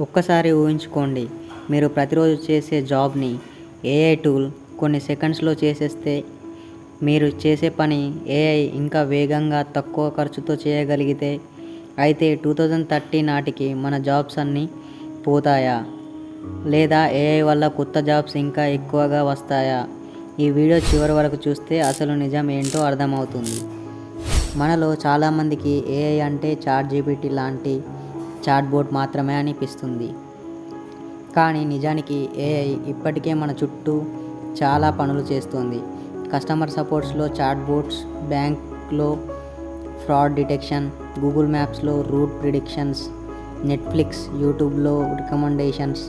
ఒక్కసారి ఊహించుకోండి, మీరు ప్రతిరోజు చేసే జాబ్ని ఏఐ టూల్ కొన్ని సెకండ్స్లో చేసేస్తే మీరు చేసే పని ఏఐ ఇంకా వేగంగా తక్కువ ఖర్చుతో చేయగలిగితే అయితే 2030 నాటికి మన జాబ్స్ అన్నీ పోతాయా, లేదా ఏఐ వల్ల కొత్త జాబ్స్ ఇంకా ఎక్కువగా వస్తాయా? ఈ వీడియో చివరి వరకు చూస్తే అసలు నిజం ఏంటో అర్థమవుతుంది. మనలో చాలామందికి ఏఐ అంటే చాట్‌జీపీటీ లాంటి చాట్‌బోట్ మాత్రమే అనిపిస్తుంది. కానీ నిజానికి ఏఐ ఇప్పటికే మన చుట్టూ చాలా పనులు చేస్తోంది. కస్టమర్ సపోర్ట్స్లో చాట్‌బోట్స్, బ్యాంక్లో ఫ్రాడ్ డిటెక్షన్, గూగుల్ మ్యాప్స్లో రూట్ ప్రిడిక్షన్స్, నెట్‌ఫ్లిక్స్, యూట్యూబ్లో రికమెండేషన్స్,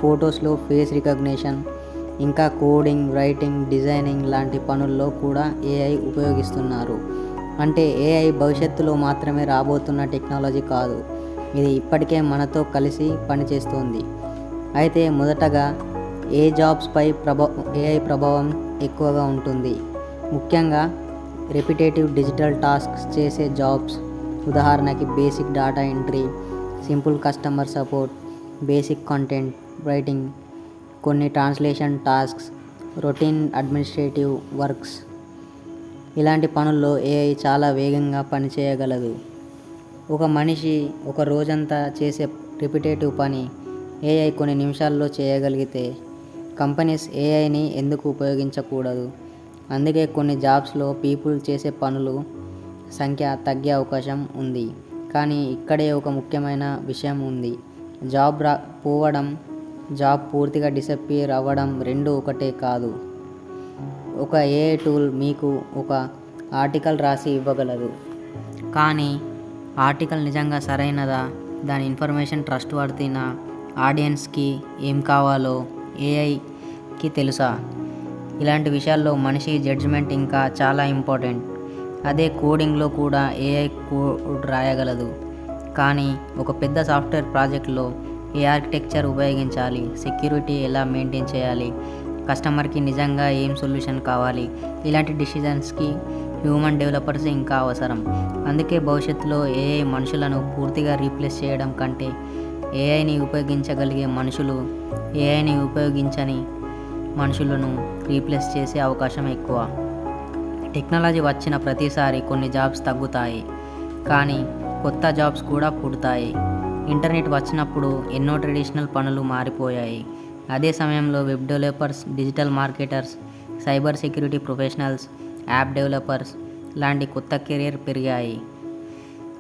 ఫొటోస్లో ఫేస్ రికగ్నిషన్, ఇంకా కోడింగ్, రైటింగ్, డిజైనింగ్ లాంటి పనుల్లో కూడా ఏఐ ఉపయోగిస్తున్నారు. అంటే ఏఐ భవిష్యత్తులో మాత్రమే రాబోతున్న టెక్నాలజీ కాదు, ఇది ఇప్పటికే మనతో కలిసి పనిచేస్తోంది. అయితే మొదటగా ఏ జాబ్స్పై ఏఐ ప్రభావం ఎక్కువగా ఉంటుంది? ముఖ్యంగా రెపిటేటివ్ డిజిటల్ టాస్క్స్ చేసే జాబ్స్, ఉదాహరణకి basic data entry, simple customer support, basic content writing, కొన్ని translation tasks, routine administrative works. ఇలాంటి పనుల్లో ఏఐ చాలా వేగంగా పనిచేయగలదు. ఒక మనిషి ఒక రోజంతా చేసే రిపిటేటివ్ పని ఏఐ కొన్ని నిమిషాల్లో చేయగలిగితే కంపెనీస్ ఏఐని ఎందుకు ఉపయోగించకూడదు? అందుకే కొన్ని జాబ్స్లో పీపుల్ చేసే పనులు సంఖ్య తగ్గే అవకాశం ఉంది. కానీ ఇక్కడే ఒక ముఖ్యమైన విషయం ఉంది. జాబ్ పోవడం, జాబ్ పూర్తిగా డిసప్పియర్ అవ్వడం రెండూ ఒకటే కాదు. ఒక ఏఐ టూల్ మీకు ఒక ఆర్టికల్ రాసి ఇవ్వగలదు, కానీ ఆర్టికల్ నిజంగా సరైనదా, దాని ఇన్ఫర్మేషన్ ట్రస్ట్ వర్తీనా, ఆడియన్స్కి ఏం కావాలో ఏఐకి తెలుసా? ఇలాంటి విషయాల్లో మనిషి జడ్జిమెంట్ ఇంకా చాలా ఇంపార్టెంట్. అదే కోడింగ్లో కూడా ఏఐ కోడ్ రాయగలదు, కానీ ఒక పెద్ద సాఫ్ట్వేర్ ప్రాజెక్ట్లో ఏ ఆర్కిటెక్చర్ ఉపయోగించాలి, సెక్యూరిటీ ఎలా మెయింటైన్ చేయాలి, కస్టమర్కి నిజంగా ఏం సొల్యూషన్ కావాలి, ఇలాంటి డిసిజన్స్కి హ్యూమన్ డెవలపర్స్ ఇంకా అవసరం. అందుకే భవిష్యత్తులో ఏఐ మనుషులను పూర్తిగా రీప్లేస్ చేయడం కంటే ఏఐని ఉపయోగించగలిగే మనుషులు ఏఐని ఉపయోగించని మనుషులను రీప్లేస్ చేసే అవకాశం ఎక్కువ. టెక్నాలజీ వచ్చిన ప్రతిసారి కొన్ని జాబ్స్ తగ్గుతాయి, కానీ కొత్త జాబ్స్ కూడా పుడతాయి. ఇంటర్నెట్ వచ్చినప్పుడు ఎన్నో ట్రెడిషనల్ పనులు మారిపోయాయి. అదే సమయంలో web developers, digital marketers, cyber security professionals, app developers లాంటి కొత్త కెరీర్ పెరిగాయి.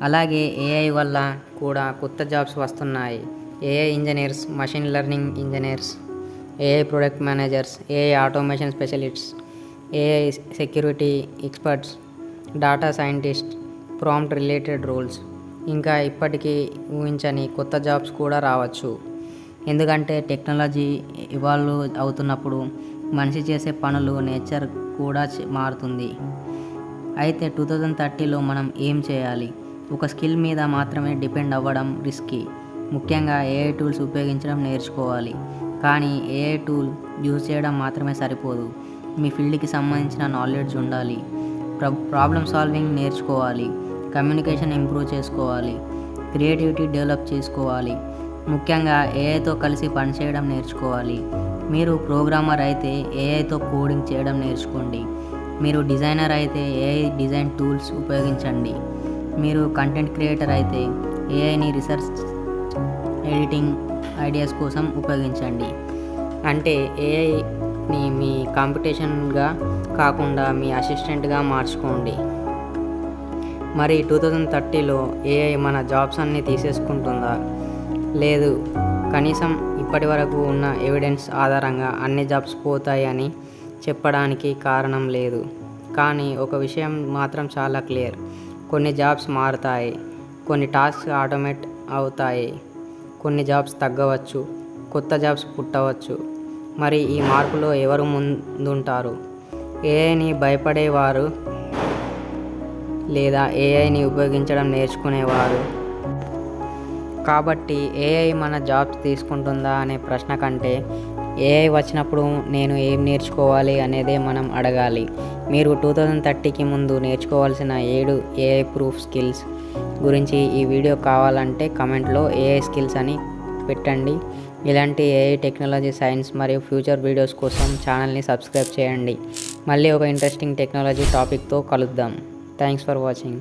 అలాగే ఏఐ వల్ల కూడా కొత్త జాబ్స్ వస్తున్నాయి. AI engineers, machine learning engineers, AI product managers, AI automation specialists, AI security experts, data scientist, prompt related roles, ఇంకా ఇప్పటికీ ఊహించని కొత్త జాబ్స్ కూడా రావచ్చు. ఎందుకంటే టెక్నాలజీ ఇవాల్వ్ అవుతున్నప్పుడు మనిషి చేసే పనులు నేచర్ కూడా మారుతుంది. అయితే 2030లో మనం ఏం చేయాలి? ఒక స్కిల్ మీద మాత్రమే డిపెండ్ అవ్వడం రిస్కీ. ముఖ్యంగా ఏఐ టూల్స్ ఉపయోగించడం నేర్చుకోవాలి. కానీ ఏఐ టూల్ యూజ్ చేయడం మాత్రమే సరిపోదు. మీ ఫీల్డ్కి సంబంధించిన నాలెడ్జ్ ఉండాలి, ప్రాబ్లమ్ సాల్వింగ్ నేర్చుకోవాలి, కమ్యూనికేషన్ ఇంప్రూవ్ చేసుకోవాలి, క్రియేటివిటీ డెవలప్ చేసుకోవాలి. ముఖ్యంగా ఏఐతో కలిసి పనిచేయడం నేర్చుకోవాలి. మీరు ప్రోగ్రామర్ అయితే ఏఐతో కోడింగ్ చేయడం నేర్చుకోండి. మీరు డిజైనర్ అయితే ఏఐ డిజైన్ టూల్స్ ఉపయోగించండి. మీరు కంటెంట్ క్రియేటర్ అయితే ఏఐని రీసెర్చ్, ఎడిటింగ్ ఐడియాస్ కోసం ఉపయోగించండి. అంటే ఏఐని మీ కాంపిటీషన్గా కాకుండా మీ అసిస్టెంట్గా మార్చుకోండి. మరి 2030లో ఏఐ మన జాబ్స్ అన్నీ తీసేసుకుంటుందా? లేదు. కనీసం ఇప్పటి వరకు ఉన్న ఎవిడెన్స్ ఆధారంగా అన్ని జాబ్స్ పోతాయి అని చెప్పడానికి కారణం లేదు. కానీ ఒక విషయం మాత్రం చాలా క్లియర్. కొన్ని జాబ్స్ మారుతాయి, కొన్ని టాస్క్స్ ఆటోమేట్ అవుతాయి, కొన్ని జాబ్స్ తగ్గవచ్చు, కొత్త జాబ్స్ పుట్టవచ్చు. మరి ఈ మార్పులో ఎవరు ముందుంటారు? ఏఐని భయపడేవారు లేదా ఏఐని ఉపయోగించడం నేర్చుకునేవారు? కాబట్టి ఏఐ మన జాబ్స్ తీసుకుంటుందా అనే ప్రశ్న కంటే ఏఐ వచ్చినప్పుడు నేను ఏం నేర్చుకోవాలి అనేదే మనం అడగాలి. మీరు 2030కి ముందు నేర్చుకోవాల్సిన 7 ఏఐ ప్రూఫ్ స్కిల్స్ గురించి ఈ వీడియో కావాలంటే కమెంట్లో ఏఐ స్కిల్స్ అని పెట్టండి. ఇలాంటి ఏఐ టెక్నాలజీ, సైన్స్ మరియు ఫ్యూచర్ వీడియోస్ కోసం ఛానల్ని సబ్స్క్రైబ్ చేయండి. మళ్ళీ ఒక ఇంట్రెస్టింగ్ టెక్నాలజీ టాపిక్తో కలుద్దాం. Thanks for watching.